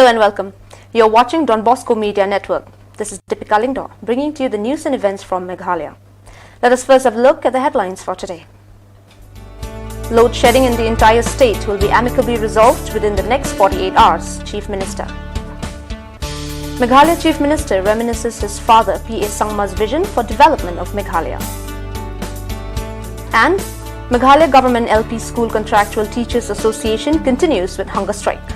Hello and welcome. You're watching Don Bosco Media Network. This is Deepika Lingdor, bringing to you the news and events from Meghalaya. Let us first have a look at the headlines for today. Load shedding in the entire state will be amicably resolved within the next 48 hours, Chief Minister. Meghalaya Chief Minister reminisces his father P.A. Sangma's vision for development of Meghalaya. And Meghalaya Government LP School Contractual Teachers Association continues with hunger strike.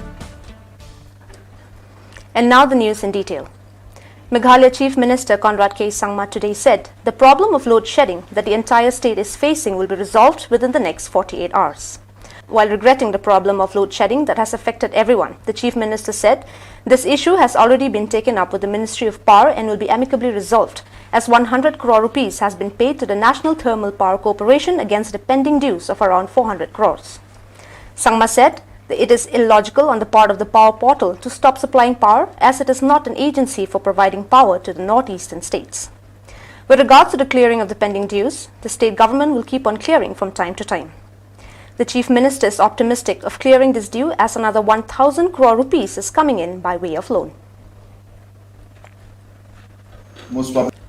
And now the news in detail. Meghalaya Chief Minister Conrad K. Sangma today said the problem of load shedding that the entire state is facing will be resolved within the next 48 hours. While regretting the problem of load shedding that has affected everyone, the Chief Minister said this issue has already been taken up with the Ministry of Power and will be amicably resolved, as 100 crore rupees has been paid to the National Thermal Power Corporation against the pending dues of around 400 crores. Sangma said it is illogical on the part of the power portal to stop supplying power, as it is not an agency for providing power to the northeastern states. With regards to the clearing of the pending dues, the state government will keep on clearing from time to time. The Chief Minister is optimistic of clearing this due, as another 1,000 crore rupees is coming in by way of loan.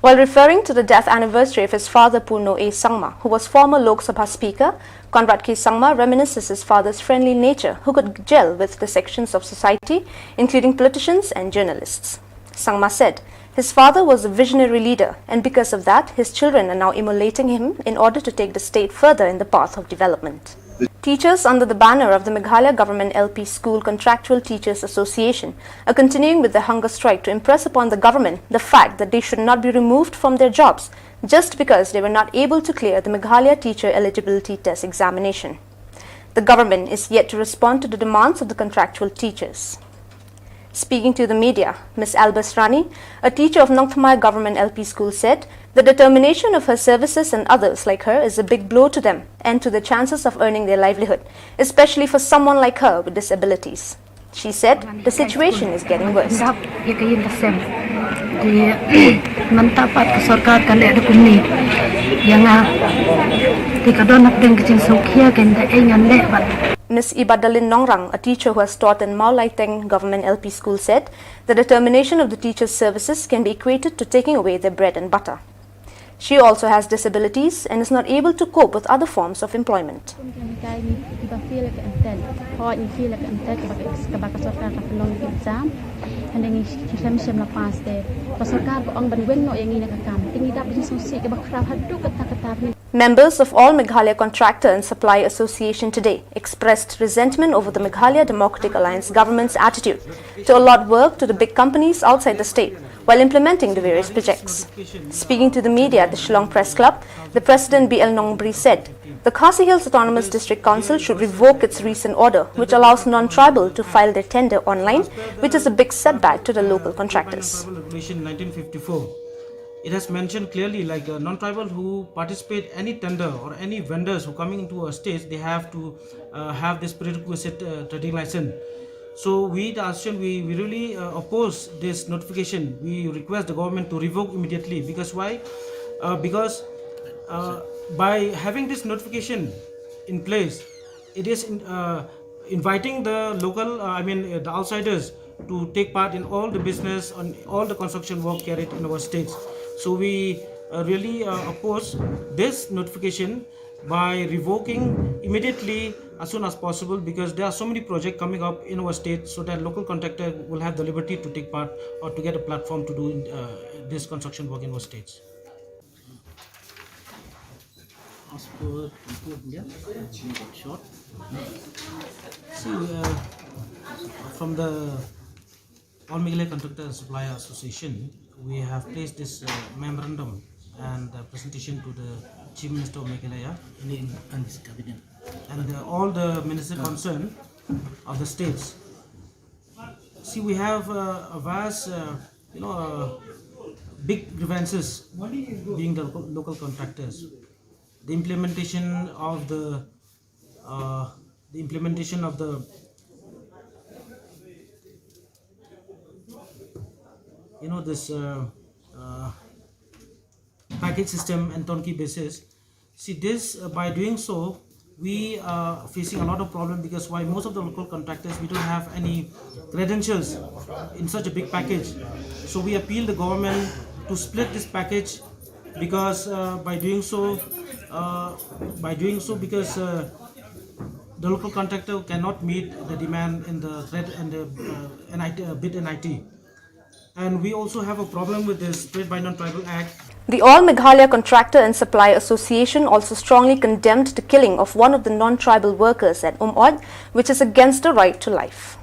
While referring to the death anniversary of his father Purno A. Sangma, who was former Lok Sabha Speaker, Conrad K. Sangma reminisces his father's friendly nature, who could gel with the sections of society, including politicians and journalists. Sangma said his father was a visionary leader, and because of that, his children are now emulating him in order to take the state further in the path of development. Teachers under the banner of the Meghalaya Government LP School Contractual Teachers Association are continuing with the hunger strike to impress upon the government the fact that they should not be removed from their jobs just because they were not able to clear the Meghalaya Teacher Eligibility Test examination. The government is yet to respond to the demands of the contractual teachers. Speaking to the media, Ms. Albus Rani, a teacher of Nongthamaya Government LP School, said the determination of her services and others like her is a big blow to them and to the chances of earning their livelihood, especially for someone like her with disabilities. She said the situation is getting worse. Ms. Ibadalin Nongrang, a teacher who has taught in Mau Lai Teng Government LP School, said the determination of the teachers' services can be equated to taking away their bread and butter. She also has disabilities and is not able to cope with other forms of employment. Members of all Meghalaya Contractor and Supplier Association today expressed resentment over the Meghalaya Democratic Alliance government's attitude to allot work to the big companies outside the state while implementing the various projects. Speaking to the media at the Shillong Press Club, the President B.L. Nongbri said the Khasi Hills Autonomous District Council should revoke its recent order, which allows non-tribal to file their tender online, which is a big setback to the local contractors. Regulation 1954. It has mentioned clearly, like non-tribal who participate any tender or any vendors who coming into a state, they have to have this prerequisite trading license. So we, the ASHA, we really oppose this notification. We request the government to revoke immediately. Because why? Because by having this notification in place, it is inviting the local, the outsiders to take part in all the business and all the construction work carried in our states. So we really oppose this notification by revoking immediately as soon as possible, because there are so many projects coming up in our state, so that local contractor will have the liberty to take part or to get a platform to do this construction work in our states. See, from the All Meghalaya Contractor and Supplier Association, we have placed this memorandum and presentation to the Chief Minister of Meghalaya and all the ministers concerned of the states. See, we have a vast, big grievances being the local contractors. The implementation of the this package system and turnkey basis. See, this by doing so, we are facing a lot of problem, because why most of the local contractors, we don't have any credentials in such a big package. So we appeal the government to split this package, because because the local contractor cannot meet the demand in the threat and the bid in IT. And we also have a problem with this Trade by Non-Tribal Act. The All Meghalaya Contractor and Supplier Association also strongly condemned the killing of one of the non-tribal workers at Od, which is against the right to life.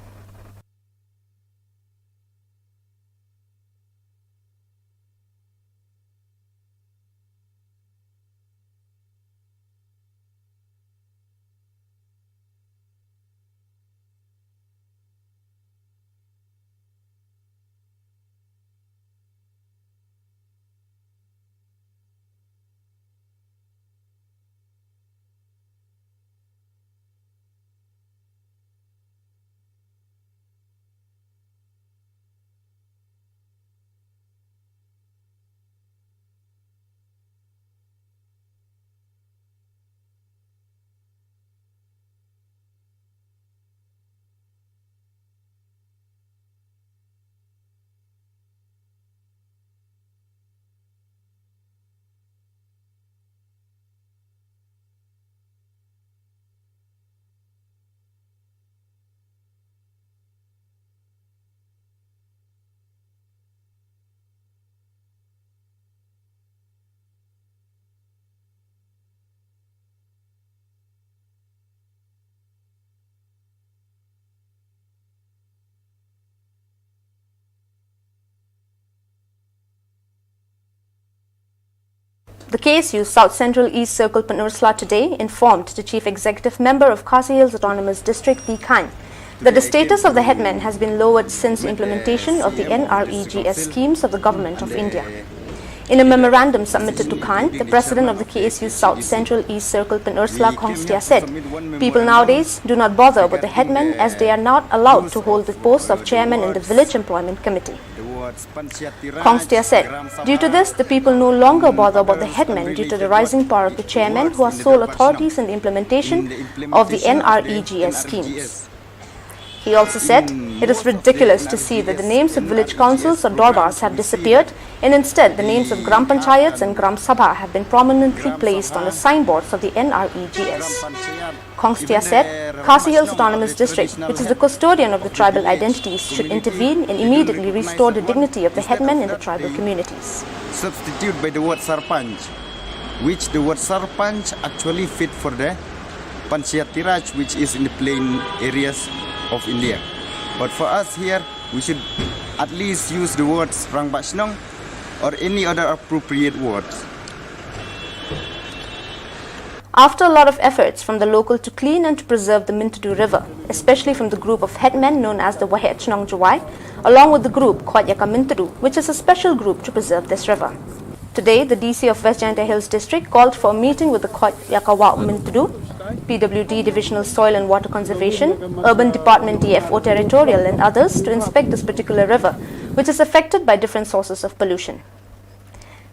The KSU South Central East Circle Peninsula today informed the Chief Executive Member of Khasi Hills Autonomous District, P. Khan, that the status of the headman has been lowered since the implementation of the NREGS schemes of the Government of India. In a memorandum submitted to Khan, the President of the KSU South Central East Circle Peninsula, Khongstia, said, "People nowadays do not bother about the headman as they are not allowed to hold the post of chairman in the Village Employment Committee." Khongstia said, "Due to this, the people no longer bother about the headman due to the rising power of the chairman, who are sole authorities in the implementation of the NREGS schemes." He also said, "It is ridiculous to see that the names of village councils or dorbars have disappeared, and instead the names of Gram Panchayats and Gram Sabha have been prominently placed on the signboards of the NREGS." Khongstia said, "Khasi Hills Autonomous District, which is the custodian of the tribal identities, should intervene and immediately restore the dignity of the headmen in the tribal communities." Substitute by the word Sarpanch, which the word Sarpanch actually fit for the Panchayati Raj, which is in the plain areas of India. But for us here, we should at least use the words Rang Bachnong or any other appropriate words. After a lot of efforts from the local to clean and to preserve the Mintudu River, especially from the group of headmen known as the Wahetchnong Jawai, along with the group Khotyaka Mintudu, which is a special group to preserve this river. Today, the DC of West Jaintia Hills District called for a meeting with the Khotyaka Mintudu, PWD Divisional Soil and Water Conservation, Urban Department DFO Territorial and others to inspect this particular river, which is affected by different sources of pollution.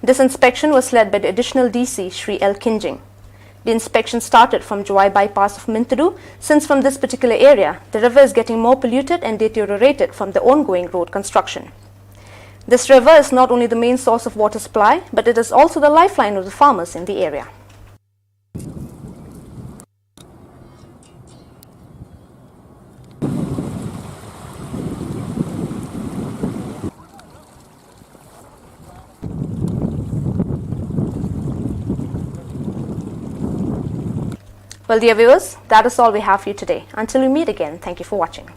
This inspection was led by the additional DC, Sri L. Kinjing. The inspection started from Jawai bypass of Mintudu, since from this particular area, the river is getting more polluted and deteriorated from the ongoing road construction. This river is not only the main source of water supply, but it is also the lifeline of the farmers in the area. Well, dear viewers, that is all we have for you today. Until we meet again, thank you for watching.